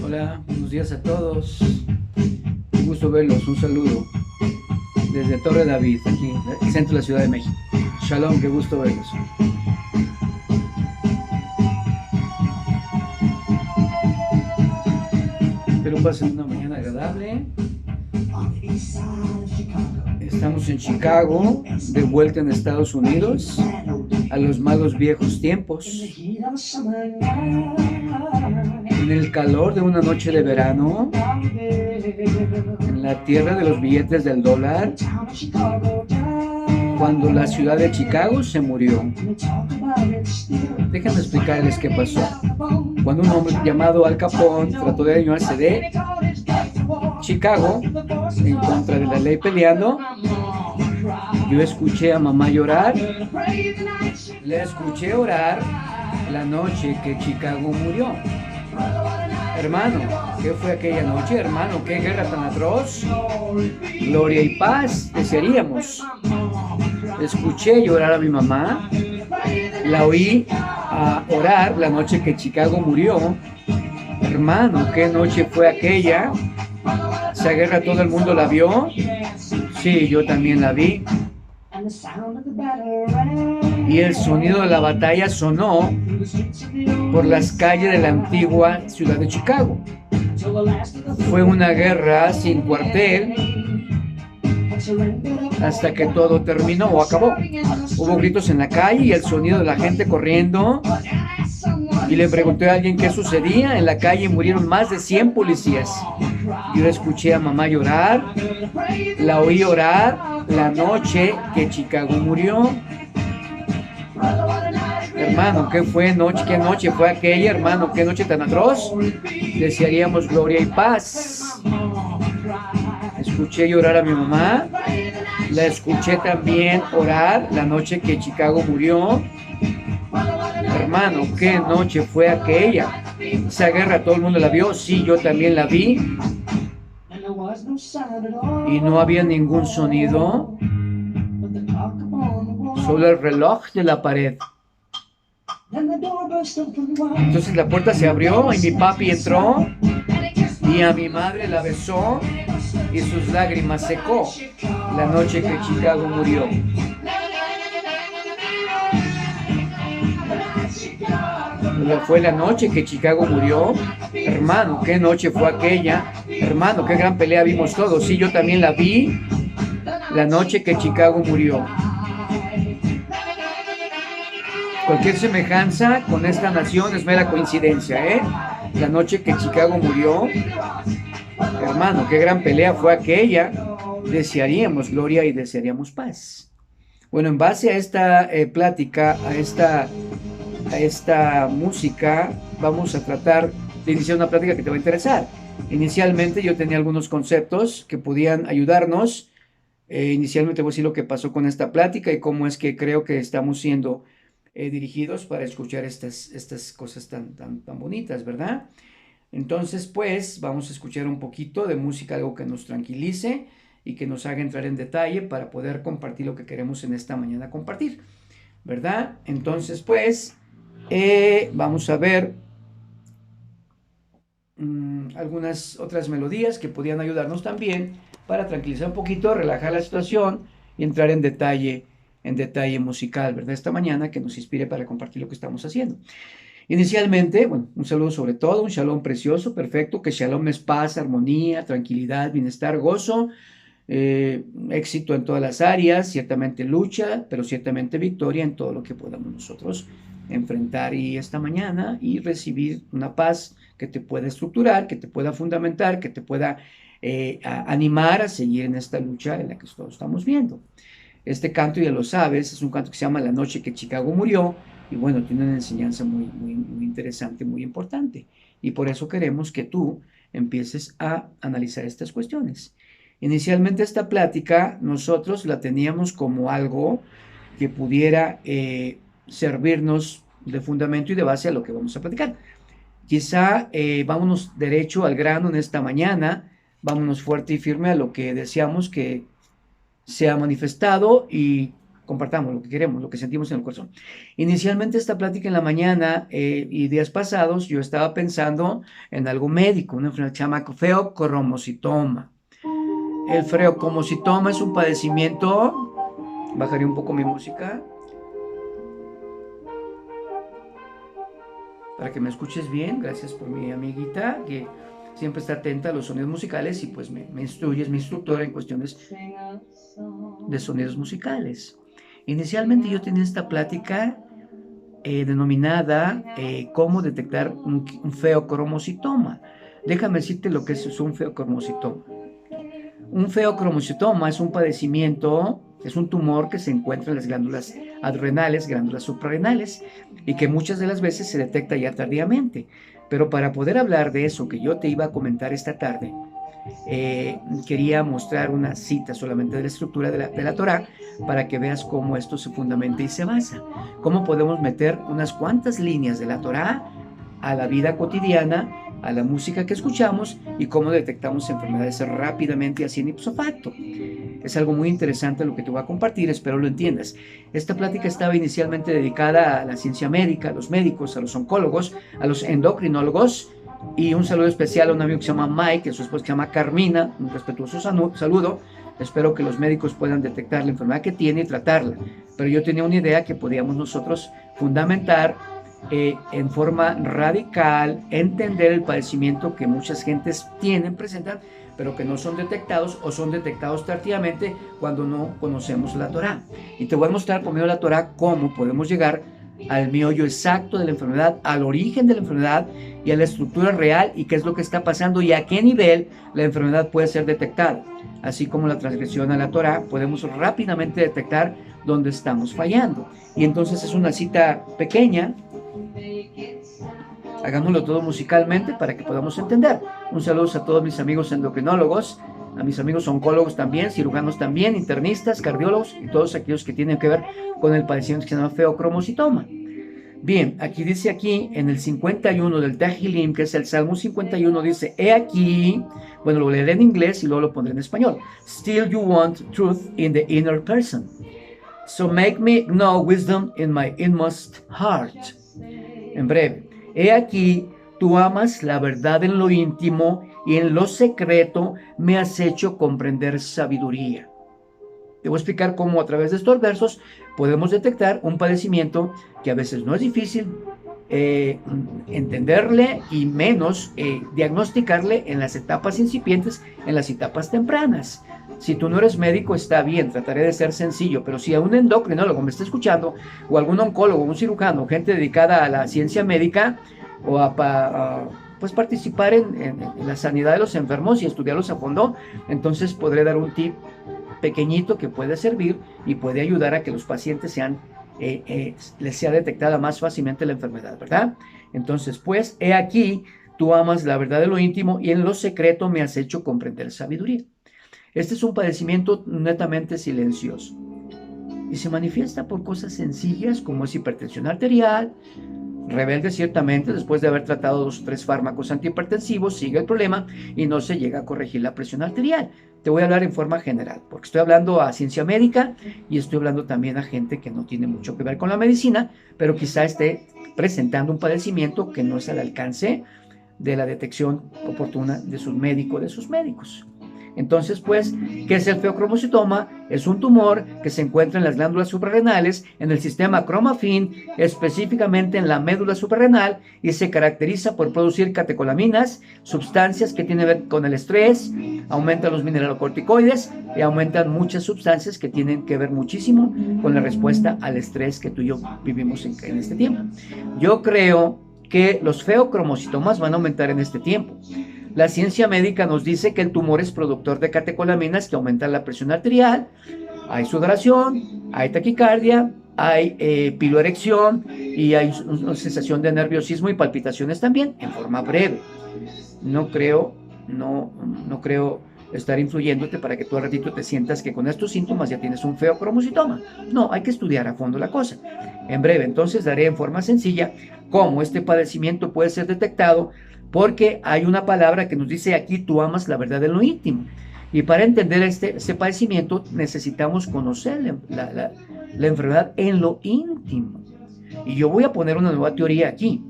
Hola, buenos días a todos. Un gusto verlos, un saludo desde Torre David, aquí, el centro de la Ciudad de México. Shalom, qué gusto verlos. Espero pasen una mañana agradable. Estamos en Chicago, de vuelta en Estados Unidos, a los malos viejos tiempos. En el calor de una noche de verano, en la tierra de los billetes del dólar, cuando la ciudad de Chicago se murió. Déjenme explicarles qué pasó. Cuando un hombre llamado Al Capone trató de adueñarse de Chicago en contra de la ley peleando, yo escuché a mamá llorar, le escuché orar la noche que Chicago murió. Hermano, ¿qué fue aquella noche? Hermano, qué guerra tan atroz. Gloria y paz desearíamos. Escuché llorar a mi mamá, la oí orar la noche que Chicago murió. Hermano, ¿qué noche fue aquella? Esa guerra todo el mundo la vio. Sí, yo también la vi. Y el sonido de la batalla sonó por las calles de la antigua ciudad de Chicago. Fue una guerra sin cuartel hasta que todo terminó o acabó. Hubo gritos en la calle y el sonido de la gente corriendo. Y le pregunté a alguien qué sucedía. En la calle murieron más de 100 policías. Yo escuché a mamá llorar, la oí orar la noche que Chicago murió. Hermano, ¿qué fue noche? ¿Qué noche fue aquella, hermano? ¿Qué noche tan atroz? Desearíamos gloria y paz. Escuché llorar a mi mamá, la escuché también orar la noche que Chicago murió. Hermano, ¿qué noche fue aquella? Esa guerra todo el mundo la vio, sí, yo también la vi. Y no había ningún sonido, solo el reloj de la pared. Entonces la puerta se abrió y mi papi entró y a mi madre la besó y sus lágrimas secó la noche que Chicago murió. Fue la noche que Chicago murió. Hermano, ¿qué noche fue aquella? Hermano, qué gran pelea vimos todos. Sí, yo también la vi. La noche que Chicago murió. Cualquier semejanza con esta nación es mera coincidencia, ¿eh? La noche que Chicago murió. Hermano, qué gran pelea fue aquella. Desearíamos gloria y desearíamos paz. Bueno, en base a esta plática, a esta música, vamos a tratar de iniciar una plática que te va a interesar. Inicialmente yo tenía algunos conceptos que podían ayudarnos. Inicialmente voy a decir lo que pasó con esta plática y cómo es que creo que estamos siendo dirigidos para escuchar estas cosas tan bonitas, ¿verdad? Entonces, pues, vamos a escuchar un poquito de música, algo que nos tranquilice y que nos haga entrar en detalle para poder compartir lo que queremos en esta mañana compartir, ¿verdad? Entonces, pues, vamos a ver algunas otras melodías que podían ayudarnos también para tranquilizar un poquito, relajar la situación y entrar en detalle musical, ¿verdad? Esta mañana que nos inspire para compartir lo que estamos haciendo. Inicialmente, bueno, un saludo sobre todo, un shalom precioso, perfecto, que shalom es paz, armonía, tranquilidad, bienestar, gozo, éxito en todas las áreas, ciertamente lucha, pero ciertamente victoria en todo lo que podamos nosotros enfrentar y esta mañana y recibir una paz que te pueda estructurar, que te pueda fundamentar, que te pueda animar a seguir en esta lucha en la que todos estamos viendo. Este canto, ya lo sabes, es un canto que se llama La noche que Chicago murió y bueno, tiene una enseñanza muy interesante, muy importante y por eso queremos que tú empieces a analizar estas cuestiones. Inicialmente esta plática nosotros la teníamos como algo que pudiera servirnos de fundamento y de base a lo que vamos a platicar. Quizá vámonos derecho al grano en esta mañana, vámonos fuerte y firme a lo que deseamos que se ha manifestado y compartamos lo que queremos, lo que sentimos en el corazón. Inicialmente esta plática en la mañana y días pasados yo estaba pensando en algo médico, una enfermedad que se llama feocromocitoma. El feocromocitoma es un padecimiento, bajaré un poco mi música, para que me escuches bien. Gracias por mi amiguita que siempre está atenta a los sonidos musicales y pues me instruye, es mi instructora en cuestiones de sonidos musicales. Inicialmente yo tenía esta plática denominada cómo detectar un feocromocitoma. Déjame decirte lo que es un feocromocitoma. Un feocromocitoma es un padecimiento, es un tumor que se encuentra en las glándulas adrenales, glándulas suprarrenales, y que muchas de las veces se detecta ya tardíamente. Pero para poder hablar de eso que yo te iba a comentar esta tarde, quería mostrar una cita solamente de la estructura de la Torá para que veas cómo esto se fundamenta y se basa. Cómo podemos meter unas cuantas líneas de la Torá a la vida cotidiana, a la música que escuchamos y cómo detectamos enfermedades rápidamente y así en ipso facto. Es algo muy interesante lo que te voy a compartir, espero lo entiendas. Esta plática estaba inicialmente dedicada a la ciencia médica, a los médicos, a los oncólogos, a los endocrinólogos, y un saludo especial a un amigo que se llama Mike, a su esposa que se llama Carmina, un respetuoso saludo. Espero que los médicos puedan detectar la enfermedad que tiene y tratarla. Pero yo tenía una idea que podíamos nosotros fundamentar en forma radical, entender el padecimiento que muchas gentes tienen, presentan, pero que no son detectados o son detectados tardíamente cuando no conocemos la Torá. Y te voy a mostrar por medio de la Torá cómo podemos llegar al meollo exacto de la enfermedad, al origen de la enfermedad y a la estructura real y qué es lo que está pasando y a qué nivel la enfermedad puede ser detectada. Así como la transgresión a la Torá, podemos rápidamente detectar dónde estamos fallando. Y entonces es una cita pequeña. Hagámoslo todo musicalmente para que podamos entender. Un saludo a todos mis amigos endocrinólogos, a mis amigos oncólogos también, cirujanos también, internistas, cardiólogos y todos aquellos que tienen que ver con el padecimiento que se llama feocromocitoma. Bien, aquí dice aquí en el 51 del Tehillim, que es el Salmo 51, dice, he aquí, bueno, lo leeré en inglés y luego lo pondré en español. Still you want truth in the inner person. So make me know wisdom in my inmost heart. En breve, he aquí, tú amas la verdad en lo íntimo y en lo secreto me has hecho comprender sabiduría. Te voy a explicar cómo a través de estos versos podemos detectar un padecimiento que a veces no es difícil entenderle y menos diagnosticarle en las etapas incipientes, en las etapas tempranas. Si tú no eres médico, está bien, trataré de ser sencillo, pero si a un endocrinólogo me está escuchando, o algún oncólogo, un cirujano, gente dedicada a la ciencia médica, o pues participar en la sanidad de los enfermos y estudiarlos a fondo, entonces podré dar un tip pequeñito que puede servir y puede ayudar a que los pacientes les sea detectada más fácilmente la enfermedad, ¿verdad? Entonces, pues, he aquí, tú amas la verdad de lo íntimo y en lo secreto me has hecho comprender sabiduría. Este es un padecimiento netamente silencioso y se manifiesta por cosas sencillas como es hipertensión arterial, rebelde ciertamente, después de haber tratado 2 o 3 fármacos antihipertensivos, sigue el problema y no se llega a corregir la presión arterial. Te voy a hablar en forma general, porque estoy hablando a ciencia médica y estoy hablando también a gente que no tiene mucho que ver con la medicina, pero quizá esté presentando un padecimiento que no es al alcance de la detección oportuna de sus médicos. Entonces, pues, ¿qué es el feocromocitoma? Es un tumor que se encuentra en las glándulas suprarrenales, en el sistema cromafin, específicamente en la médula suprarrenal, y se caracteriza por producir catecolaminas, sustancias que tienen que ver con el estrés, aumentan los mineralocorticoides y aumentan muchas sustancias que tienen que ver muchísimo con la respuesta al estrés que tú y yo vivimos en este tiempo. Yo creo que los feocromocitomas van a aumentar en este tiempo. La ciencia médica nos dice que el tumor es productor de catecolaminas que aumentan la presión arterial, hay sudoración, hay taquicardia, hay piloerección y hay una sensación de nerviosismo y palpitaciones también, en forma breve. No creo estar influyéndote para que tú al ratito te sientas que con estos síntomas ya tienes un feocromocitoma. No, hay que estudiar a fondo la cosa. En breve, entonces, daré en forma sencilla cómo este padecimiento puede ser detectado, porque hay una palabra que nos dice aquí, tú amas la verdad en lo íntimo. Y para entender este padecimiento necesitamos conocer la enfermedad en lo íntimo. Y yo voy a poner una nueva teoría aquí.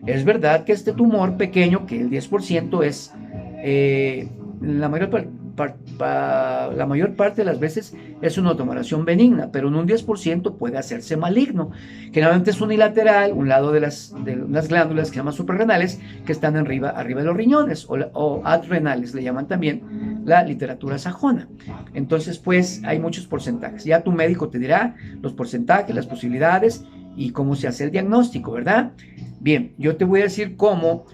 Es verdad que este tumor pequeño, que el 10% es la mayor parte de las veces es una tumoración benigna, pero en un 10% puede hacerse maligno. Generalmente es unilateral, un lado de unas glándulas que se llaman suprarrenales, que están arriba de los riñones, o adrenales, le llaman también la literatura sajona. Entonces, pues hay muchos porcentajes. Ya tu médico te dirá los porcentajes, las posibilidades y cómo se hace el diagnóstico, ¿verdad? Bien, yo te voy a decir cómo.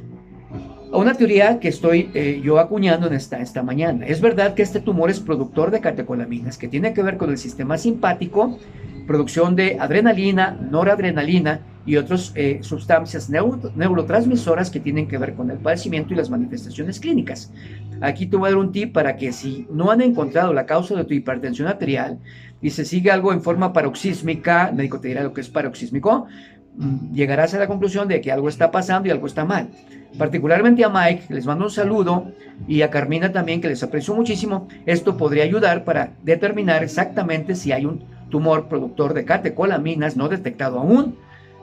Una teoría que estoy yo acuñando en esta mañana. Es verdad que este tumor es productor de catecolaminas, que tiene que ver con el sistema simpático, producción de adrenalina, noradrenalina y otras sustancias neurotransmisoras que tienen que ver con el padecimiento y las manifestaciones clínicas. Aquí te voy a dar un tip para que si no han encontrado la causa de tu hipertensión arterial y se sigue algo en forma paroxísmica, el médico te dirá lo que es paroxísmico, llegarás a la conclusión de que algo está pasando y algo está mal. Particularmente a Mike, les mando un saludo, y a Carmina también, que les aprecio muchísimo. Esto podría ayudar para determinar exactamente si hay un tumor productor de catecolaminas no detectado aún,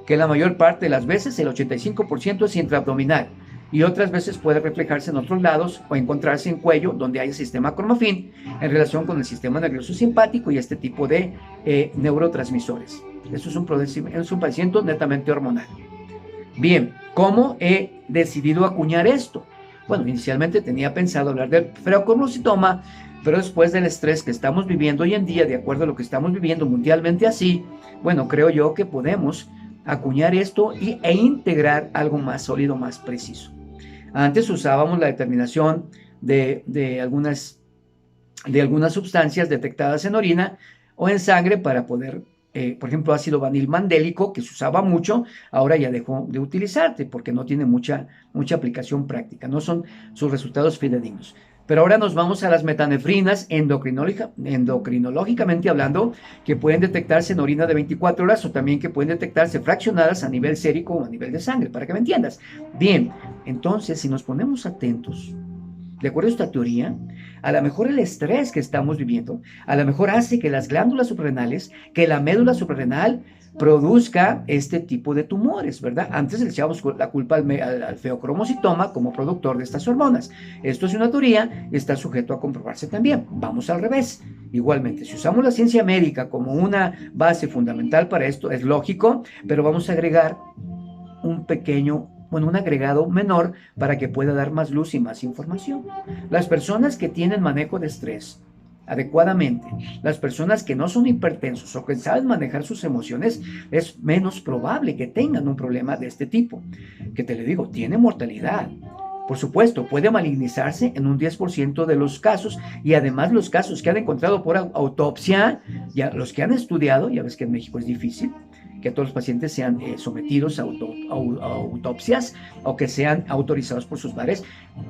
que la mayor parte de las veces, el 85%, es intraabdominal, y otras veces puede reflejarse en otros lados o encontrarse en cuello, donde hay el sistema cromafin en relación con el sistema nervioso simpático y este tipo de neurotransmisores. Esto es un padecimiento netamente hormonal. Bien, ¿cómo he decidido acuñar esto? Bueno, inicialmente tenía pensado hablar del feocromocitoma, pero después del estrés que estamos viviendo hoy en día, de acuerdo a lo que estamos viviendo mundialmente así, bueno, creo yo que podemos acuñar esto e integrar algo más sólido, más preciso. Antes usábamos la determinación de algunas sustancias detectadas en orina o en sangre para poder, por ejemplo, ácido vanilmandélico, que se usaba mucho, ahora ya dejó de utilizarse porque no tiene mucha aplicación práctica, no son sus resultados fidedignos. Pero ahora nos vamos a las metanefrinas endocrinológicamente hablando, que pueden detectarse en orina de 24 horas o también que pueden detectarse fraccionadas a nivel sérico o a nivel de sangre, para que me entiendas. Bien, entonces si nos ponemos atentos, de acuerdo a esta teoría, a lo mejor el estrés que estamos viviendo, a lo mejor hace que las glándulas suprarrenales, que la médula suprarrenal produzca este tipo de tumores, ¿verdad? Antes le echábamos la culpa al feocromocitoma como productor de estas hormonas. Esto es una teoría, está sujeto a comprobarse también. Vamos al revés. Igualmente, si usamos la ciencia médica como una base fundamental para esto, es lógico, pero vamos a agregar un agregado menor para que pueda dar más luz y más información. Las personas que tienen manejo de estrés adecuadamente, las personas que no son hipertensos o que saben manejar sus emociones, es menos probable que tengan un problema de este tipo, que te le digo, tiene mortalidad. Por supuesto, puede malignizarse en un 10% de los casos, y además los casos que han encontrado por autopsia, ya los que han estudiado, ya ves que en México es difícil que todos los pacientes sean sometidos a autopsias o que sean autorizados por sus padres,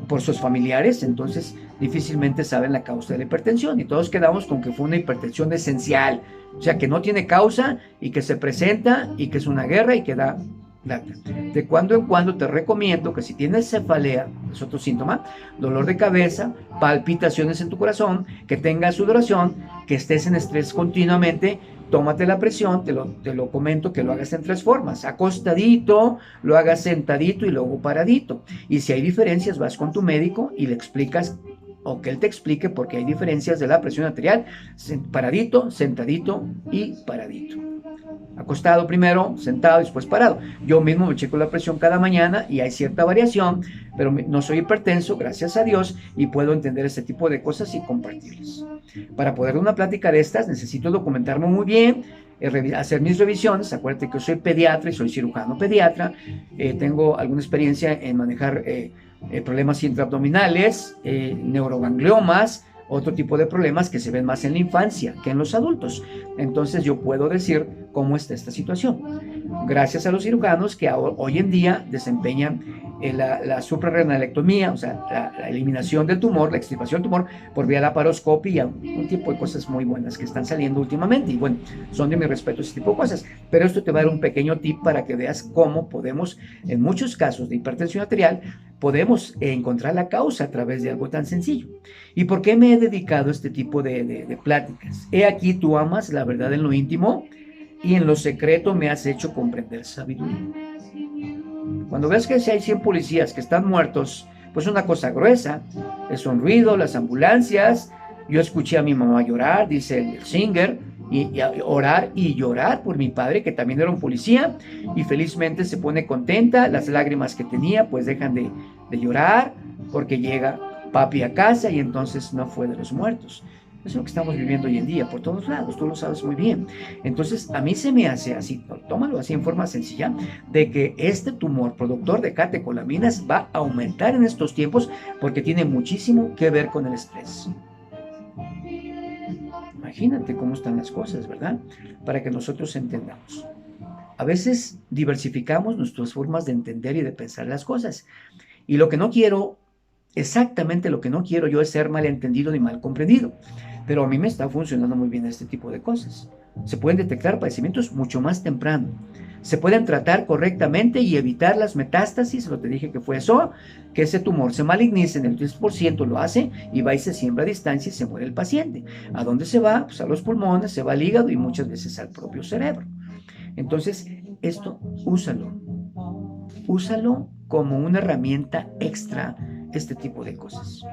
por sus familiares, entonces difícilmente saben la causa de la hipertensión y todos quedamos con que fue una hipertensión esencial, o sea que no tiene causa y que se presenta y que es una guerra y que da lata. De cuando en cuando te recomiendo que si tienes cefalea, es otro síntoma, dolor de cabeza, palpitaciones en tu corazón, que tengas sudoración, que estés en estrés continuamente, tómate la presión, te lo comento, que lo hagas en 3 formas: acostadito, lo hagas sentadito y luego paradito. Y si hay diferencias, vas con tu médico y le explicas, o que él te explique por qué hay diferencias de la presión arterial: paradito, sentadito y paradito. Acostado primero, sentado y después parado. Yo mismo me checo la presión cada mañana y hay cierta variación, pero no soy hipertenso, gracias a Dios, y puedo entender este tipo de cosas y compartirlas. Para poder dar una plática de estas, necesito documentarme muy bien, hacer mis revisiones. Acuérdate que soy pediatra y soy cirujano pediatra. Tengo alguna experiencia en manejar problemas intraabdominales, neurogangliomas, otro tipo de problemas que se ven más en la infancia que en los adultos. Entonces yo puedo decir cómo está esta situación. Gracias a los cirujanos que hoy en día desempeñan la suprarrenalectomía, o sea, la eliminación del tumor, la extirpación del tumor por vía laparoscopia, un tipo de cosas muy buenas que están saliendo últimamente. Y bueno, son de mi respeto ese tipo de cosas. Pero esto te va a dar un pequeño tip para que veas cómo podemos, en muchos casos de hipertensión arterial, podemos encontrar la causa a través de algo tan sencillo. ¿Y por qué me he dedicado a este tipo de pláticas? He aquí, tú amas la verdad en lo íntimo y en lo secreto me has hecho comprender sabiduría. Cuando ves que si hay 100 policías que están muertos, pues una cosa gruesa, el sonruido, las ambulancias. Yo escuché a mi mamá llorar, dice el Singer, y orar y llorar por mi padre, que también era un policía, y felizmente se pone contenta. Las lágrimas que tenía pues dejan de llorar, porque llega papi a casa y entonces no fue de los muertos. Eso es lo que estamos viviendo hoy en día, por todos lados, tú lo sabes muy bien. Entonces, a mí se me hace así, tómalo así en forma sencilla, de que este tumor productor de catecolaminas va a aumentar en estos tiempos porque tiene muchísimo que ver con el estrés. Imagínate cómo están las cosas, ¿verdad? Para que nosotros entendamos. A veces diversificamos nuestras formas de entender y de pensar las cosas. Y lo que no quiero, exactamente lo que no quiero yo es ser malentendido ni mal comprendido. Pero a mí me está funcionando muy bien este tipo de cosas. Se pueden detectar padecimientos mucho más temprano. Se pueden tratar correctamente y evitar las metástasis, lo te dije que fue eso, que ese tumor se malignice en el 10%, lo hace y va y se siembra a distancia y se muere el paciente. ¿A dónde se va? Pues a los pulmones, se va al hígado y muchas veces al propio cerebro. Entonces, esto úsalo. Úsalo como una herramienta extra, este tipo de cosas.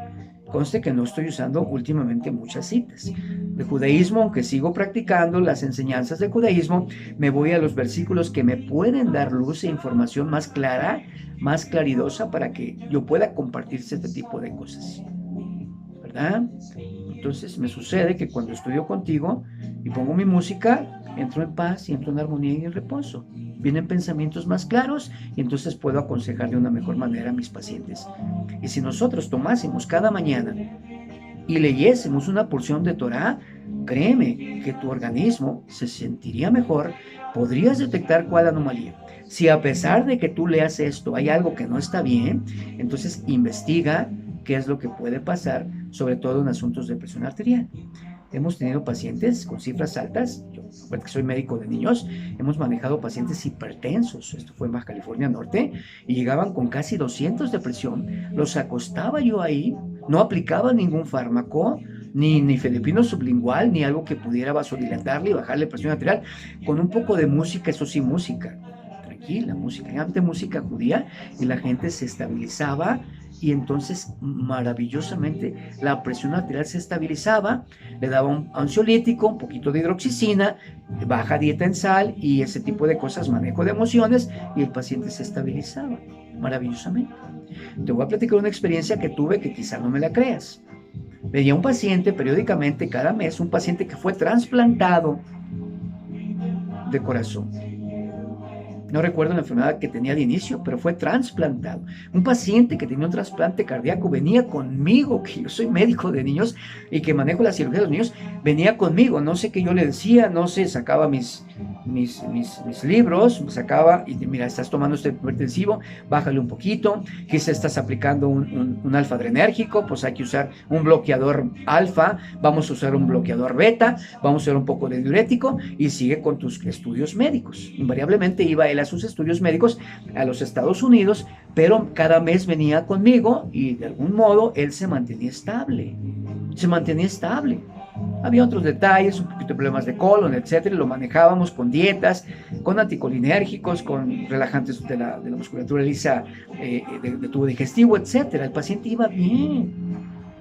Conste que no estoy usando últimamente muchas citas de judaísmo, aunque sigo practicando las enseñanzas del judaísmo, me voy a los versículos que me pueden dar luz e información más clara, más claridosa, para que yo pueda compartir este tipo de cosas, ¿verdad? Entonces me sucede que cuando estudio contigo y pongo mi música, entro en paz y entro en armonía y en reposo. Vienen pensamientos más claros y entonces puedo aconsejar de una mejor manera a mis pacientes. Y si nosotros tomásemos cada mañana y leyésemos una porción de Torah, créeme que tu organismo se sentiría mejor, podrías detectar cuál anomalía. Si a pesar de que tú leas esto hay algo que no está bien, entonces investiga qué es lo que puede pasar, sobre todo en asuntos de presión arterial. Hemos tenido pacientes con cifras altas, yo que soy médico de niños, hemos manejado pacientes hipertensos, esto fue en Baja California Norte, y llegaban con casi 200 de presión, los acostaba yo ahí, no aplicaba ningún fármaco, ni filipino sublingual, ni algo que pudiera vasodilatarle y bajarle presión arterial, con un poco de música, eso sí, música, tranquila, música, antes música judía, y la gente se estabilizaba, y entonces maravillosamente la presión arterial se estabilizaba, le daba un ansiolítico, un poquito de hidroxicina, baja dieta en sal y ese tipo de cosas, manejo de emociones, y el paciente se estabilizaba maravillosamente. Te voy a platicar una experiencia que tuve que quizá no me la creas. Veía un paciente periódicamente cada mes, un paciente que fue trasplantado de corazón. No recuerdo la enfermedad que tenía de inicio, pero fue trasplantado. Un paciente que tenía un trasplante cardíaco venía conmigo, que yo soy médico de niños y que manejo la cirugía de los niños, venía conmigo. No sé qué yo le decía, no sé, sacaba mis libros, sacaba y mira, estás tomando este hipertensivo, bájale un poquito. Quizá estás aplicando un alfa adrenérgico, pues hay que usar un bloqueador alfa, vamos a usar un bloqueador beta, vamos a usar un poco de diurético y sigue con tus estudios médicos. Invariablemente iba él a sus estudios médicos a los Estados Unidos, pero cada mes venía conmigo y de algún modo él se mantenía estable. Había otros detalles, un poquito de problemas de colon, etcétera, y lo manejábamos con dietas, con anticolinérgicos, con relajantes de la musculatura lisa, de tubo digestivo, etcétera. El paciente iba bien.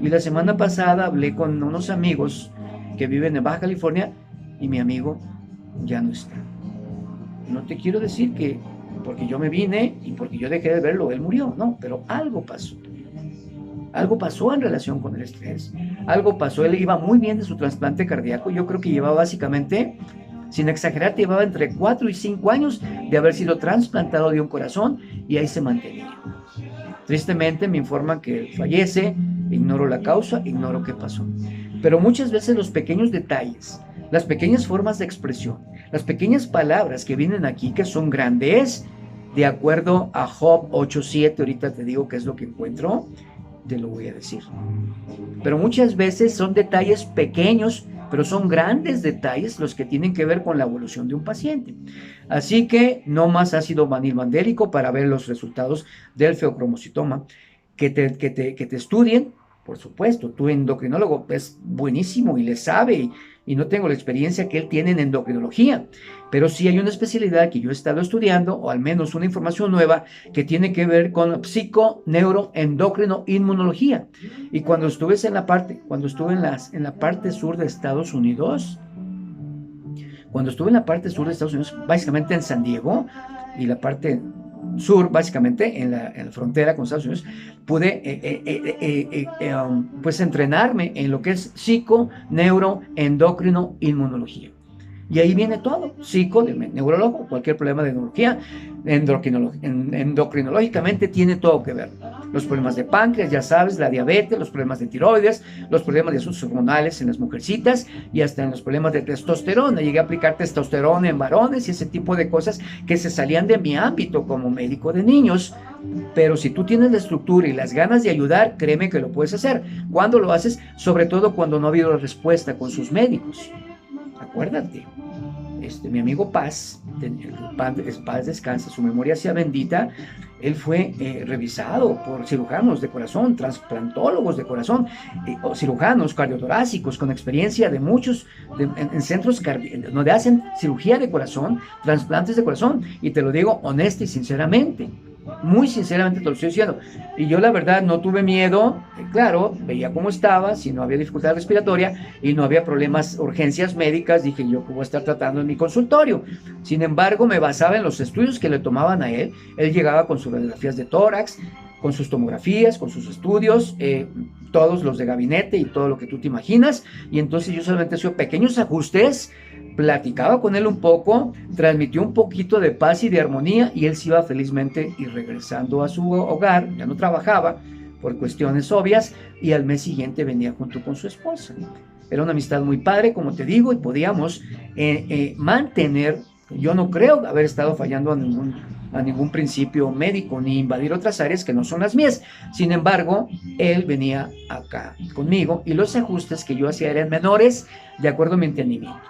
Y la semana pasada hablé con unos amigos que viven en Baja California y mi amigo ya no está. No te quiero decir que porque yo me vine y porque yo dejé de verlo, él murió, no, pero algo pasó. Algo pasó en relación con el estrés. Algo pasó, él iba muy bien de su trasplante cardíaco. Yo creo que llevaba básicamente, sin exagerar, llevaba entre 4 y 5 años de haber sido trasplantado de un corazón y ahí se mantenía. Tristemente me informan que fallece, ignoro la causa, ignoro qué pasó. Pero muchas veces los pequeños detalles, las pequeñas formas de expresión, las pequeñas palabras que vienen aquí, que son grandes, de acuerdo a Job 8:7, ahorita te digo qué es lo que encuentro, te lo voy a decir. Pero muchas veces son detalles pequeños, pero son grandes detalles los que tienen que ver con la evolución de un paciente. Así que no más ácido vanilmandélico para ver los resultados del feocromocitoma. Que te estudien, por supuesto, tu endocrinólogo es buenísimo y le sabe, y no tengo la experiencia que él tiene en endocrinología, pero sí hay una especialidad que yo he estado estudiando, o al menos una información nueva, que tiene que ver con psico-neuro-endocrino-inmunología. Y cuando estuve en la parte sur de Estados Unidos, básicamente en San Diego, y la parte sur, básicamente en la frontera con Estados Unidos, pude pues entrenarme en lo que es psico, neuro, endocrino, inmunología. Y ahí viene todo, psico, de neurólogo, cualquier problema de neurología, endocrinológicamente tiene todo que ver. Los problemas de páncreas, ya sabes, la diabetes, los problemas de tiroides, los problemas de asuntos hormonales en las mujercitas y hasta en los problemas de testosterona. Llegué a aplicar testosterona en varones y ese tipo de cosas que se salían de mi ámbito como médico de niños. Pero si tú tienes la estructura y las ganas de ayudar, créeme que lo puedes hacer. ¿Cuándo lo haces? Sobre todo cuando no ha habido respuesta con sus médicos. Acuérdate, mi amigo Paz, Paz descansa, su memoria sea bendita, él fue revisado por cirujanos de corazón, trasplantólogos de corazón, o cirujanos cardiotorácicos con experiencia de muchos en centros donde hacen cirugía de corazón, trasplantes de corazón, y te lo digo honesta y sinceramente. Muy sinceramente te lo estoy diciendo. Y yo la verdad no tuve miedo, claro, veía cómo estaba, si no había dificultad respiratoria y no había problemas, urgencias médicas, dije yo que voy a estar tratando en mi consultorio. Sin embargo, me basaba en los estudios que le tomaban a él. Él llegaba con sus radiografías de tórax, con sus tomografías, con sus estudios, todos los de gabinete y todo lo que tú te imaginas. Y entonces yo solamente hacía pequeños ajustes, platicaba con él un poco, transmitió un poquito de paz y de armonía y él se iba felizmente y regresando a su hogar, ya no trabajaba por cuestiones obvias y al mes siguiente venía junto con su esposa. Era una amistad muy padre, como te digo, y podíamos mantener, yo no creo haber estado fallando a ningún principio médico ni invadir otras áreas que no son las mías. Sin embargo, él venía acá conmigo y los ajustes que yo hacía eran menores de acuerdo a mi entendimiento.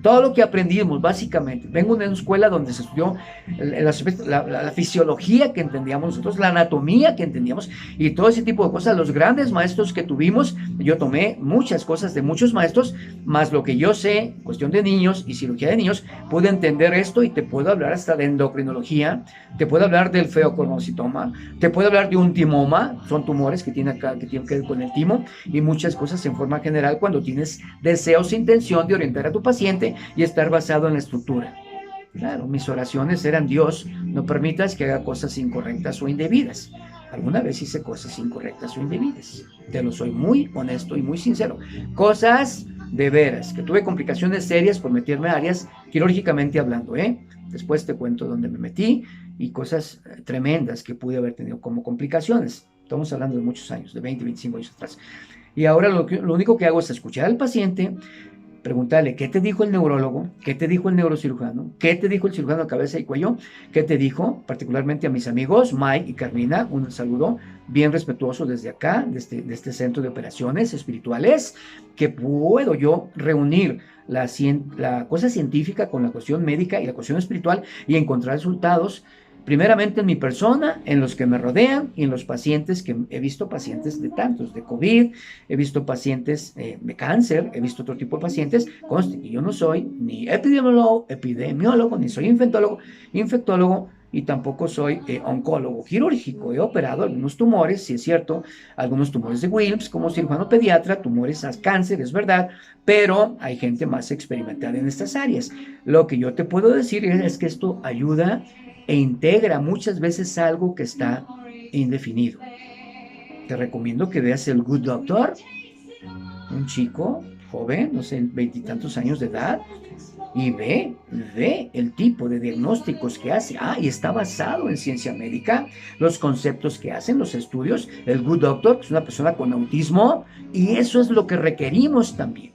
Todo lo que aprendimos, básicamente, vengo de una escuela donde se estudió la fisiología que entendíamos nosotros, la anatomía que entendíamos y todo ese tipo de cosas. Los grandes maestros que tuvimos, yo tomé muchas cosas de muchos maestros, más lo que yo sé, cuestión de niños y cirugía de niños, pude entender esto y te puedo hablar hasta de endocrinología, te puedo hablar del feocromocitoma, te puedo hablar de un timoma, son tumores que tienen acá, que tienen que ver con el timo y muchas cosas en forma general cuando tienes deseos e intención de orientar a tu paciente y estar basado en la estructura. Claro, mis oraciones eran: Dios, no permitas que haga cosas incorrectas o indebidas. Alguna vez hice cosas incorrectas o indebidas. Te lo soy muy honesto y muy sincero. Cosas de veras, que tuve complicaciones serias por meterme a áreas quirúrgicamente hablando, Después te cuento dónde me metí y cosas tremendas que pude haber tenido como complicaciones. Estamos hablando de muchos años, de 20, 25 años atrás. Y ahora lo único que hago es escuchar al paciente, preguntarle qué te dijo el neurólogo, qué te dijo el neurocirujano, qué te dijo el cirujano de cabeza y cuello, qué te dijo, particularmente a mis amigos Mike y Carmina, un saludo bien respetuoso desde acá, de este centro de operaciones espirituales, que puedo yo reunir la cosa científica con la cuestión médica y la cuestión espiritual y encontrar resultados primeramente en mi persona, en los que me rodean y en los pacientes que he visto, pacientes de tantos, de COVID, he visto pacientes de cáncer, he visto otro tipo de pacientes. Conste que yo no soy ni epidemiólogo, ni soy infectólogo y tampoco soy oncólogo quirúrgico. He operado algunos tumores, sí es cierto, algunos tumores de Wilms como cirujano pediatra, tumores a cáncer, es verdad, pero hay gente más experimentada en estas áreas. Lo que yo te puedo decir es que esto ayuda e integra muchas veces algo que está indefinido. Te recomiendo que veas el Good Doctor, un chico joven, no sé, 20 y tantos años de edad, y ve el tipo de diagnósticos que hace. Y está basado en ciencia médica, los conceptos que hacen, los estudios. El Good Doctor, que es una persona con autismo, y eso es lo que requerimos también.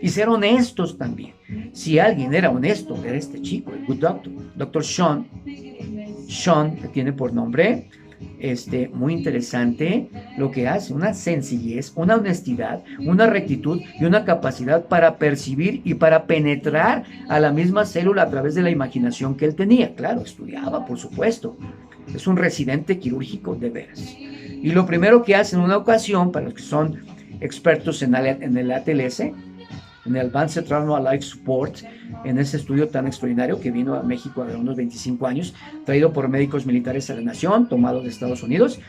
Y ser honestos también. Si alguien era honesto, era este chico, el Good Doctor, Dr. Sean Sean, que tiene por nombre, muy interesante lo que hace, una sencillez, una honestidad, una rectitud y una capacidad para percibir y para penetrar a la misma célula a través de la imaginación que él tenía. Claro, estudiaba, por supuesto. Es un residente quirúrgico de veras. Y lo primero que hace en una ocasión, para los que son expertos en el ATLS, en el Advanced Trauma Life Support, en ese estudio tan extraordinario que vino a México hace unos 25 años, traído por médicos militares a la nación, tomado de Estados Unidos.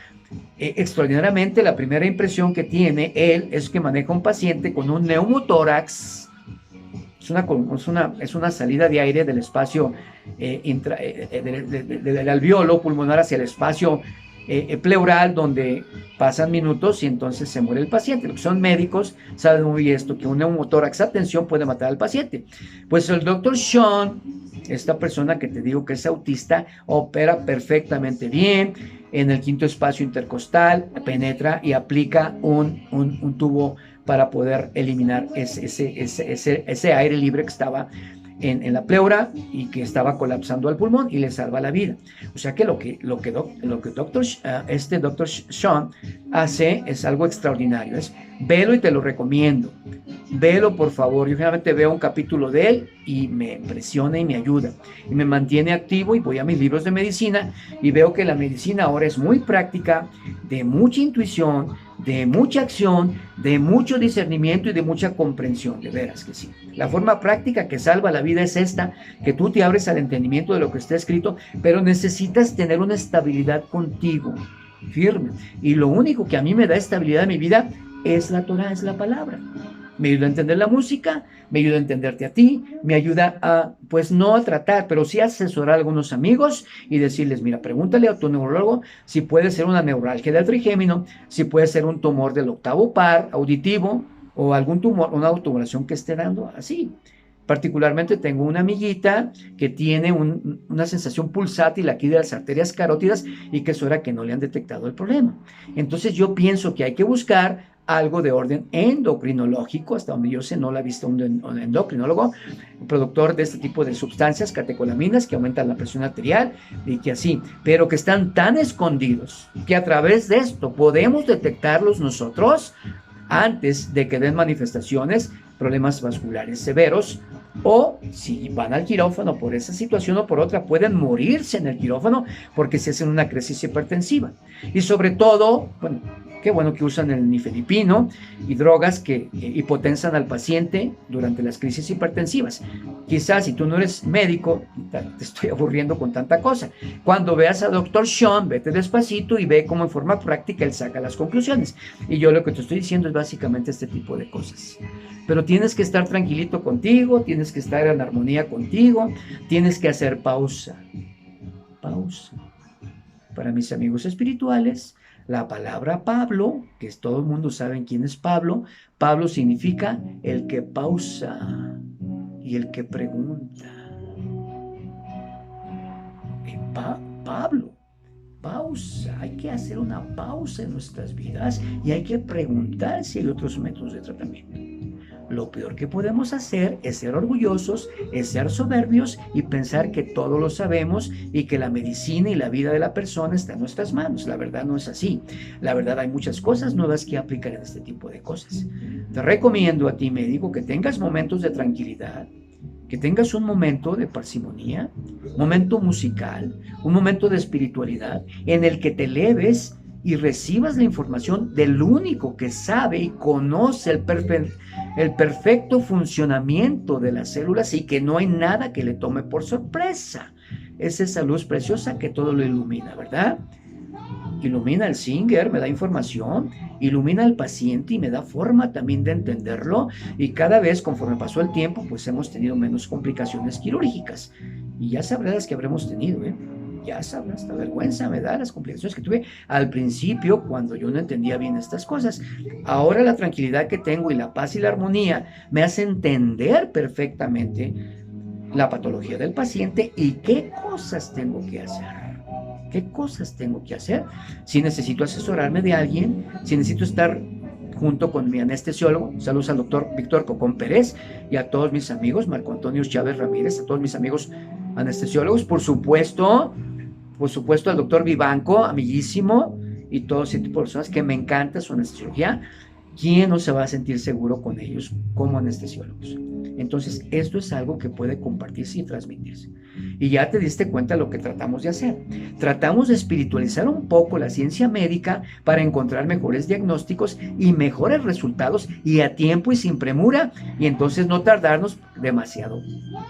Extraordinariamente, la primera impresión que tiene él es que maneja un paciente con un neumotórax. Es una salida de aire del espacio del alveolo pulmonar hacia el espacio pleural, donde pasan minutos y entonces se muere el paciente. Los que son médicos saben muy bien esto, que un neumotórax a tensión puede matar al paciente. Pues el doctor Sean, esta persona que te digo que es autista, opera perfectamente bien en el quinto espacio intercostal, penetra y aplica un tubo para poder eliminar ese aire libre que estaba en la pleura y que estaba colapsando al pulmón, y le salva la vida. O sea que este doctor Sean hace es algo extraordinario. Velo y te lo recomiendo. Velo, por favor. Yo generalmente veo un capítulo de él y me impresiona y me ayuda y me mantiene activo, y voy a mis libros de medicina y veo que la medicina ahora es muy práctica, de mucha intuición, de mucha acción, de mucho discernimiento y de mucha comprensión. De veras que sí. La forma práctica que salva la vida es esta, que tú te abres al entendimiento de lo que está escrito, pero necesitas tener una estabilidad contigo, firme. Y lo único que a mí me da estabilidad en mi vida es la Torah, es la palabra. Me ayuda a entender la música, me ayuda a entenderte a ti, me ayuda a, pues no a tratar, pero sí a asesorar a algunos amigos y decirles, mira, pregúntale a tu neurólogo si puede ser una neuralgia del trigémino, si puede ser un tumor del octavo par auditivo o algún tumor, una tumoración que esté dando así. Particularmente tengo una amiguita que tiene una sensación pulsátil aquí de las arterias carótidas y que es hora que no le han detectado el problema. Entonces yo pienso que hay que buscar algo de orden endocrinológico, hasta donde yo sé, no la ha visto un endocrinólogo, un productor de este tipo de sustancias, catecolaminas, que aumentan la presión arterial y que así, pero que están tan escondidos que a través de esto podemos detectarlos nosotros antes de que den manifestaciones, problemas vasculares severos, o si van al quirófano por esa situación o por otra, pueden morirse en el quirófano porque se hacen una crisis hipertensiva. Y sobre todo, bueno, qué bueno que usan el nifedipino y drogas que hipotensan al paciente durante las crisis hipertensivas. Quizás si tú no eres médico, te estoy aburriendo con tanta cosa. Cuando veas al doctor Sean, vete despacito y ve cómo en forma práctica él saca las conclusiones. Y yo lo que te estoy diciendo es básicamente este tipo de cosas. Pero tienes que estar tranquilito contigo, tienes que estar en armonía contigo, tienes que hacer pausa. Pausa. Para mis amigos espirituales, la palabra Pablo, que todo el mundo sabe quién es Pablo, Pablo significa el que pausa y el que pregunta. Pablo, pausa, hay que hacer una pausa en nuestras vidas y hay que preguntar si hay otros métodos de tratamiento. Lo peor que podemos hacer es ser orgullosos, es ser soberbios y pensar que todo lo sabemos y que la medicina y la vida de la persona está en nuestras manos. La verdad no es así. La verdad hay muchas cosas nuevas que aplicar en este tipo de cosas. Te recomiendo a ti, médico, que tengas momentos de tranquilidad, que tengas un momento de parsimonía, un momento musical, un momento de espiritualidad en el que te eleves y recibas la información del único que sabe y conoce el perfecto funcionamiento de las células y que no hay nada que le tome por sorpresa. Es esa luz preciosa que todo lo ilumina, ¿verdad? Ilumina al Singer, me da información, ilumina al paciente y me da forma también de entenderlo, y cada vez conforme pasó el tiempo pues hemos tenido menos complicaciones quirúrgicas y ya sabrás las que habremos tenido, ya sabrás, esta vergüenza me da las complicaciones que tuve al principio cuando yo no entendía bien estas cosas. Ahora la tranquilidad que tengo y la paz y la armonía me hace entender perfectamente la patología del paciente y qué cosas tengo que hacer. ¿Qué cosas tengo que hacer? Si necesito asesorarme de alguien, si necesito estar junto con mi anestesiólogo. Saludos al doctor Víctor Cocón Pérez y a todos mis amigos, Marco Antonio Chávez Ramírez, a todos mis amigos anestesiólogos, por supuesto, por supuesto al doctor Vivanco, amiguísimo, y todo ese tipo de personas que me encanta su anestesiología. ¿Quién no se va a sentir seguro con ellos como anestesiólogos? Entonces, esto es algo que puede compartirse y transmitirse. Y ya te diste cuenta de lo que tratamos de hacer. Tratamos de espiritualizar un poco la ciencia médica para encontrar mejores diagnósticos y mejores resultados, y a tiempo y sin premura, y entonces no tardarnos demasiado,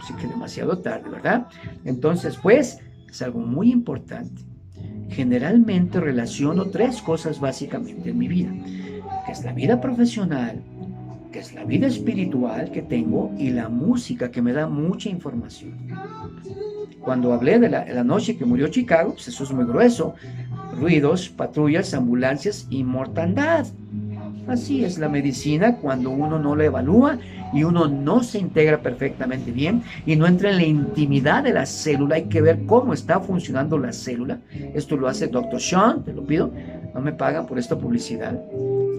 sí que demasiado tarde, ¿verdad? Entonces, pues, es algo muy importante. Generalmente relaciono tres cosas básicamente en mi vida, que es la vida profesional, que es la vida espiritual que tengo, y la música, que me da mucha información. Cuando hablé de la noche que murió Chicago, pues eso es muy grueso. Ruidos, patrullas, ambulancias y mortandad. Así es la medicina cuando uno no la evalúa y uno no se integra perfectamente bien y no entra en la intimidad de la célula. Hay que ver cómo está funcionando la célula. Esto lo hace el Dr. Sean, te lo pido. No me pagan por esta publicidad.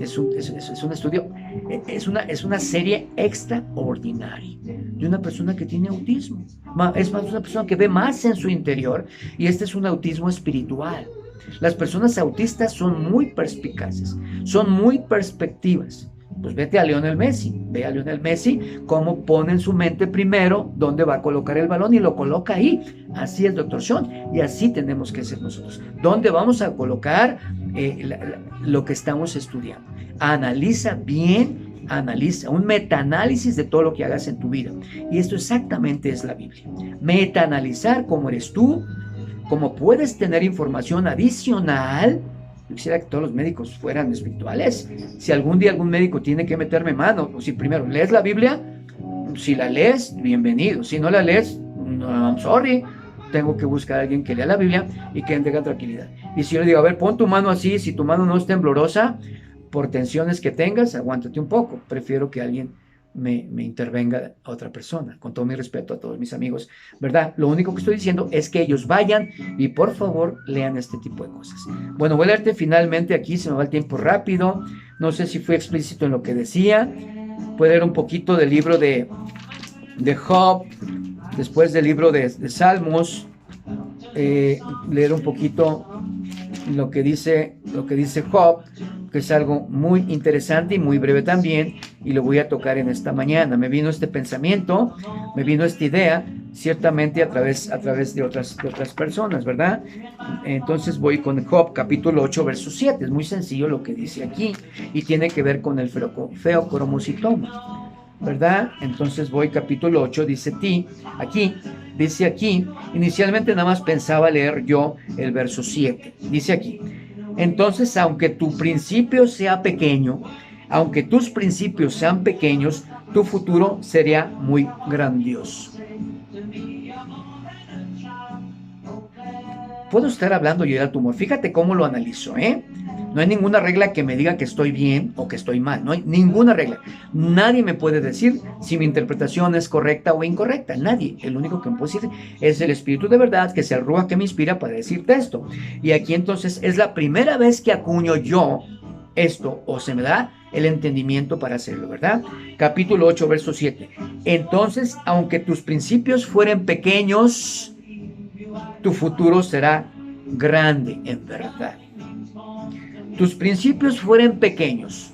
Es un estudio, es una serie extraordinaria de una persona que tiene autismo. Es más, una persona que ve más en su interior, y este es un autismo espiritual. Las personas autistas son muy perspicaces, son muy perspectivas. Pues vete a Lionel Messi, ve a Lionel Messi cómo pone en su mente primero dónde va a colocar el balón y lo coloca ahí. Así es, doctor Sean, y así tenemos que ser nosotros. ¿Dónde vamos a colocar lo que estamos estudiando? Analiza bien, analiza un metaanálisis de todo lo que hagas en tu vida. Y esto exactamente es la Biblia. Metaanalizar cómo eres tú, cómo puedes tener información adicional. Yo quisiera que todos los médicos fueran espirituales. Si algún día algún médico tiene que meterme mano, o si primero lees la Biblia, si la lees, bienvenido. Si no la lees, no, I'm sorry. Tengo que buscar a alguien que lea la Biblia y que tenga tranquilidad. Y si yo le digo, a ver, pon tu mano así, si tu mano no es temblorosa, por tensiones que tengas, aguántate un poco. Prefiero que alguien me intervenga a otra persona, con todo mi respeto a todos mis amigos, ¿verdad? Lo único que estoy diciendo es que ellos vayan y por favor lean este tipo de cosas. Bueno, voy a leerte finalmente aquí, se me va el tiempo rápido, no sé si fui explícito en lo que decía. Puedo leer un poquito del libro de Job, después del libro de Salmos, leer un poquito lo que dice Job, que es algo muy interesante y muy breve también, y lo voy a tocar en esta mañana. Me vino este pensamiento, me vino esta idea, ciertamente a través de otras personas, ¿verdad? Entonces voy con Job, capítulo 8, verso 7. Es muy sencillo lo que dice aquí, y tiene que ver con el feocromocitoma, ¿verdad? Entonces voy capítulo 8, dice aquí, inicialmente nada más pensaba leer yo el verso 7, dice aquí: entonces, aunque tu principio sea pequeño, aunque tus principios sean pequeños, tu futuro sería muy grandioso. Puedo estar hablando yo del tumor, fíjate cómo lo analizo, ¿eh? No hay ninguna regla que me diga que estoy bien o que estoy mal, no hay ninguna regla. Nadie me puede decir si mi interpretación es correcta o incorrecta, nadie. El único que me puede decir es el Espíritu de verdad, que es el Ruach que me inspira para decirte esto. Y aquí entonces es la primera vez que acuño yo esto, o se me da el entendimiento para hacerlo, ¿verdad? Capítulo 8, verso 7. Entonces, aunque tus principios fueren pequeños, tu futuro será grande en verdad. Tus principios fueren pequeños.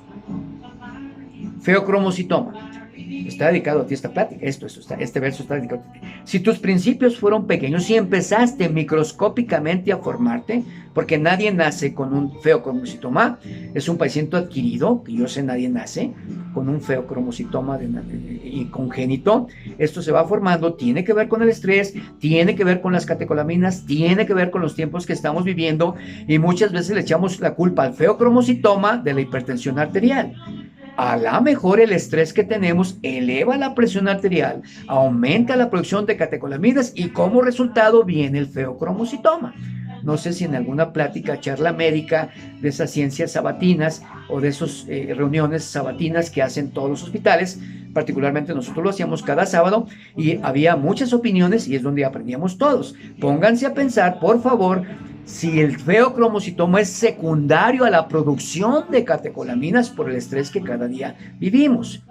Feocromocitoma. Está dedicado a ti esta plática. Este verso está dedicado a ti. Si tus principios fueron pequeños, si empezaste microscópicamente a formarte, porque nadie nace con un feocromocitoma, es un padecimiento adquirido, que yo sé, nadie nace con un feocromocitoma y congénito. Esto se va formando, tiene que ver con el estrés, tiene que ver con las catecolaminas, tiene que ver con los tiempos que estamos viviendo, y muchas veces le echamos la culpa al feocromocitoma de la hipertensión arterial. A lo mejor el estrés que tenemos eleva la presión arterial, aumenta la producción de catecolaminas y como resultado viene el feocromocitoma. No sé si en alguna plática, charla médica de esas ciencias sabatinas o de esas reuniones sabatinas que hacen todos los hospitales, particularmente nosotros lo hacíamos cada sábado y había muchas opiniones y es donde aprendíamos todos. Pónganse a pensar, por favor, si el feocromocitoma es secundario a la producción de catecolaminas por el estrés que cada día vivimos.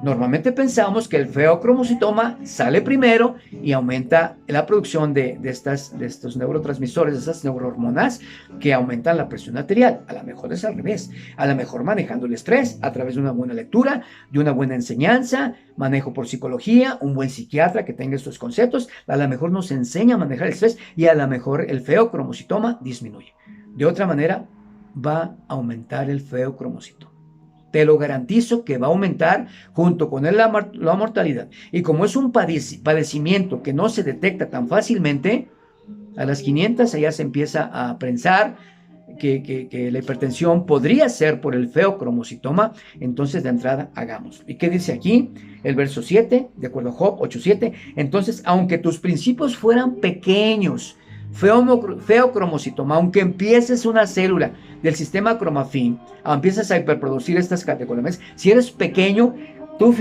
Normalmente pensamos que el feocromocitoma sale primero y aumenta la producción de estos neurotransmisores, de estas neurohormonas que aumentan la presión arterial. A lo mejor es al revés. A lo mejor manejando el estrés a través de una buena lectura, de una buena enseñanza, manejo por psicología, un buen psiquiatra que tenga estos conceptos, a lo mejor nos enseña a manejar el estrés y a lo mejor el feocromocitoma disminuye. De otra manera, va a aumentar el feocromocitoma. Te lo garantizo que va a aumentar junto con la mortalidad. Y como es un padecimiento que no se detecta tan fácilmente, a las 500 ya se empieza a pensar que la hipertensión podría ser por el feocromocitoma. Entonces de entrada hagamos. ¿Y qué dice aquí? El verso 7, de acuerdo a Job 8:7. Entonces, aunque tus principios fueran pequeños, feocromocitoma, aunque empieces una célula del sistema cromafin, empiezas a hiperproducir estas catecolaminas, si eres pequeño, tu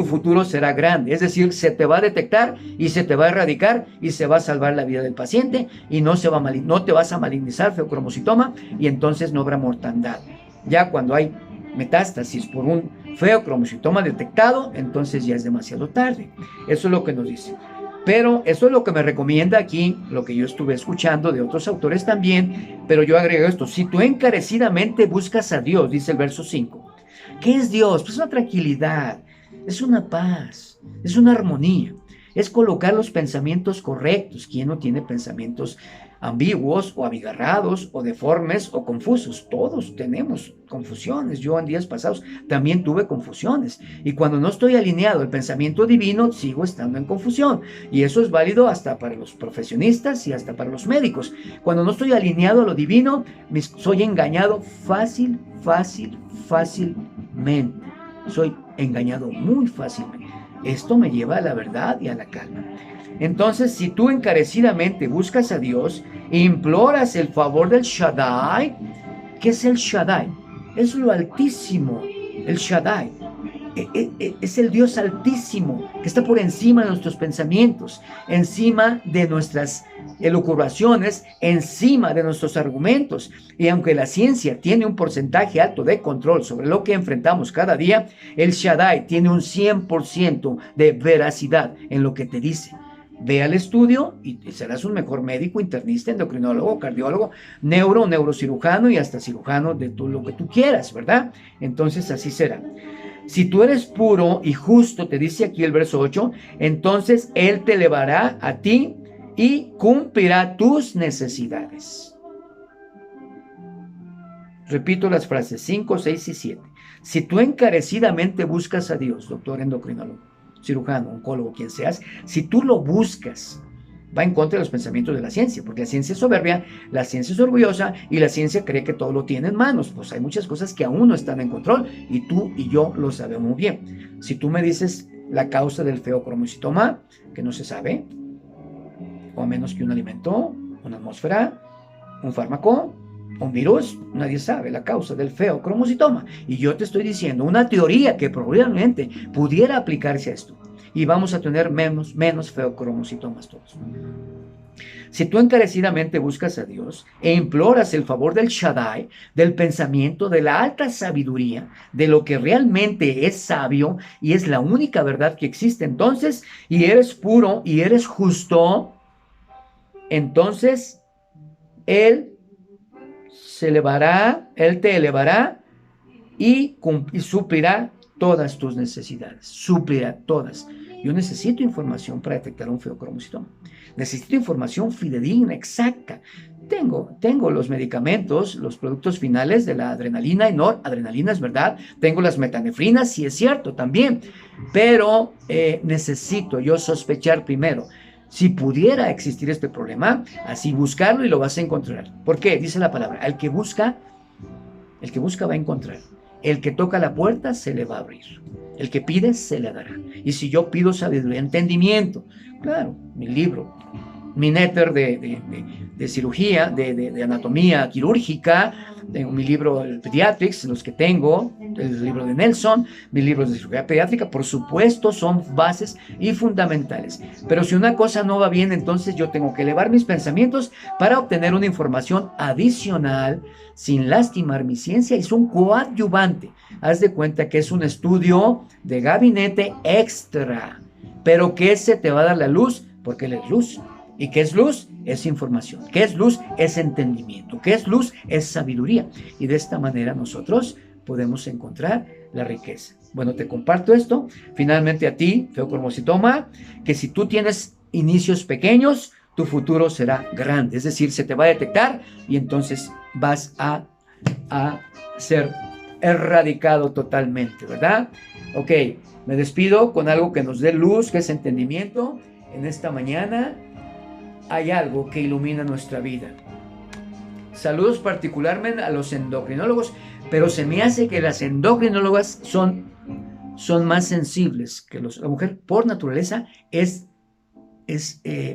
futuro será grande, es decir, se te va a detectar y se te va a erradicar y se va a salvar la vida del paciente y no te vas a malignizar feocromocitoma y entonces no habrá mortandad. Ya cuando hay metástasis por un feocromocitoma detectado, entonces ya es demasiado tarde. Eso es lo que nos dice. Pero eso es lo que me recomienda aquí, lo que yo estuve escuchando de otros autores también, pero yo agrego esto: si tú encarecidamente buscas a Dios, dice el verso 5, ¿qué es Dios? Pues una tranquilidad, es una paz, es una armonía, es colocar los pensamientos correctos. ¿Quién no tiene pensamientos ambiguos o abigarrados o deformes o confusos? Todos tenemos confusiones. Yo en días pasados también tuve confusiones, y cuando no estoy alineado al pensamiento divino sigo estando en confusión, y eso es válido hasta para los profesionistas y hasta para los médicos. Cuando no estoy alineado a lo divino, soy engañado fácilmente. Soy engañado muy fácilmente. Esto me lleva a la verdad y a la calma. Entonces, si tú encarecidamente buscas a Dios e imploras el favor del Shaddai, ¿qué es el Shaddai? Es lo altísimo, el Shaddai. Es el Dios altísimo que está por encima de nuestros pensamientos, encima de nuestras elucubraciones, encima de nuestros argumentos. Y aunque la ciencia tiene un porcentaje alto de control sobre lo que enfrentamos cada día, el Shaddai tiene un 100% de veracidad en lo que te dice. Ve al estudio y serás un mejor médico, internista, endocrinólogo, cardiólogo, neurocirujano y hasta cirujano de lo que tú quieras, ¿verdad? Entonces así será. Si tú eres puro y justo, te dice aquí el verso 8, entonces Él te elevará a ti y cumplirá tus necesidades. Repito las frases 5, 6 y 7. Si tú encarecidamente buscas a Dios, doctor endocrinólogo, cirujano, oncólogo, quien seas, si tú lo buscas, va en contra de los pensamientos de la ciencia, porque la ciencia es soberbia, la ciencia es orgullosa y la ciencia cree que todo lo tiene en manos. Pues hay muchas cosas que aún no están en control y tú y yo lo sabemos muy bien. Si tú me dices la causa del feocromocitoma, que no se sabe, o a menos que un alimento, una atmósfera, un fármaco, un virus, nadie sabe la causa del feocromocitoma. Y yo te estoy diciendo una teoría que probablemente pudiera aplicarse a esto. Y vamos a tener menos feocromocitomas todos. Si tú encarecidamente buscas a Dios e imploras el favor del Shaddai, del pensamiento, de la alta sabiduría, de lo que realmente es sabio y es la única verdad que existe, entonces, y eres puro y eres justo, entonces Él te elevará y suplirá todas tus necesidades. Suplirá todas. Yo necesito información para detectar un feocromocitoma. Necesito información fidedigna, exacta. Tengo los medicamentos, los productos finales de la adrenalina y noradrenalina, es verdad. Tengo las metanefrinas, sí es cierto también. Pero necesito yo sospechar primero. Si pudiera existir este problema, así buscarlo y lo vas a encontrar. ¿Por qué? Dice la palabra, el que busca va a encontrar. El que toca la puerta se le va a abrir. El que pide se le dará. Y si yo pido sabiduría, entendimiento, claro, mi libro, mi néter de cirugía, de anatomía quirúrgica, tengo mi libro el Pediatrics, los que tengo, el libro de Nelson, mis libros de cirugía pediátrica, por supuesto, son bases y fundamentales. Pero si una cosa no va bien, entonces yo tengo que elevar mis pensamientos para obtener una información adicional sin lastimar mi ciencia. Es un coadyuvante. Haz de cuenta que es un estudio de gabinete extra, pero que se te va a dar la luz porque él es luz. ¿Y qué es luz? Es información. ¿Qué es luz? Es entendimiento. ¿Qué es luz? Es sabiduría. Y de esta manera nosotros podemos encontrar la riqueza. Bueno, te comparto esto. Finalmente a ti, feocromocitoma, que si tú tienes inicios pequeños, tu futuro será grande. Es decir, se te va a detectar y entonces vas a ser erradicado totalmente, ¿verdad? Ok, me despido con algo que nos dé luz, que es entendimiento. En esta mañana hay algo que ilumina nuestra vida. Saludos particularmente a los endocrinólogos, pero se me hace que las endocrinólogas son más sensibles que la mujer por naturaleza es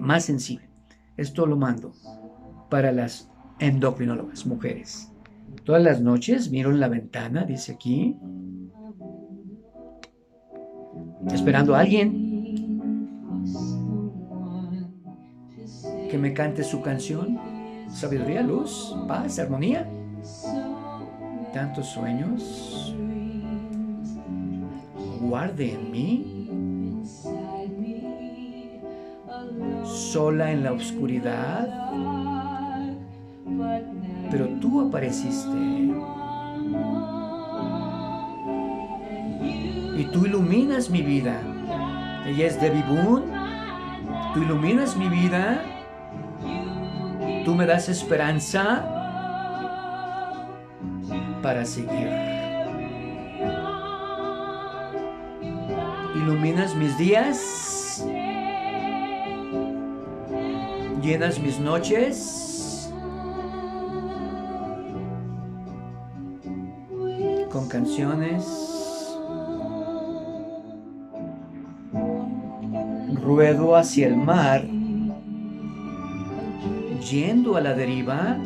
más sensible. Esto lo mando para las endocrinólogas, mujeres. Todas las noches miro en la ventana, dice aquí, esperando a alguien que me cante su canción. Sabiduría, luz, paz, armonía. Tantos sueños guarde en mí, sola en la oscuridad, pero tú apareciste y tú iluminas mi vida. Ella es Debbie Boone. Tú iluminas mi vida, tú me das esperanza para seguir. Iluminas mis días, llenas mis noches con canciones. Ruedo hacia el mar, yendo a la deriva.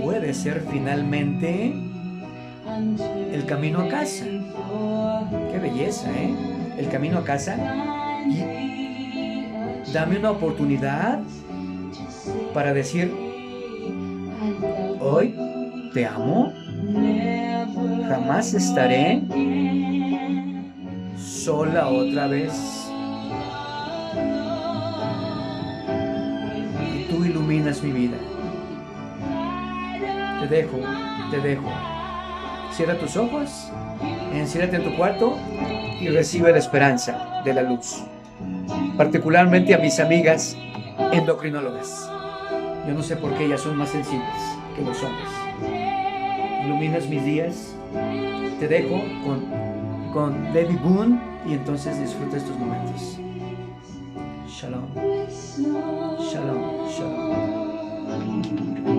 Puede ser finalmente el camino a casa. Qué belleza, ¿eh? El camino a casa. Y dame una oportunidad para decir: hoy te amo, jamás estaré sola otra vez. Y tú iluminas mi vida. Te dejo. Cierra tus ojos, enciérrate en tu cuarto y recibe la esperanza de la luz. Particularmente a mis amigas endocrinólogas. Yo no sé por qué ellas son más sensibles que los hombres. Iluminas mis días. Te dejo con Debbie Boone y entonces disfruta estos momentos. Shalom. Shalom. Shalom.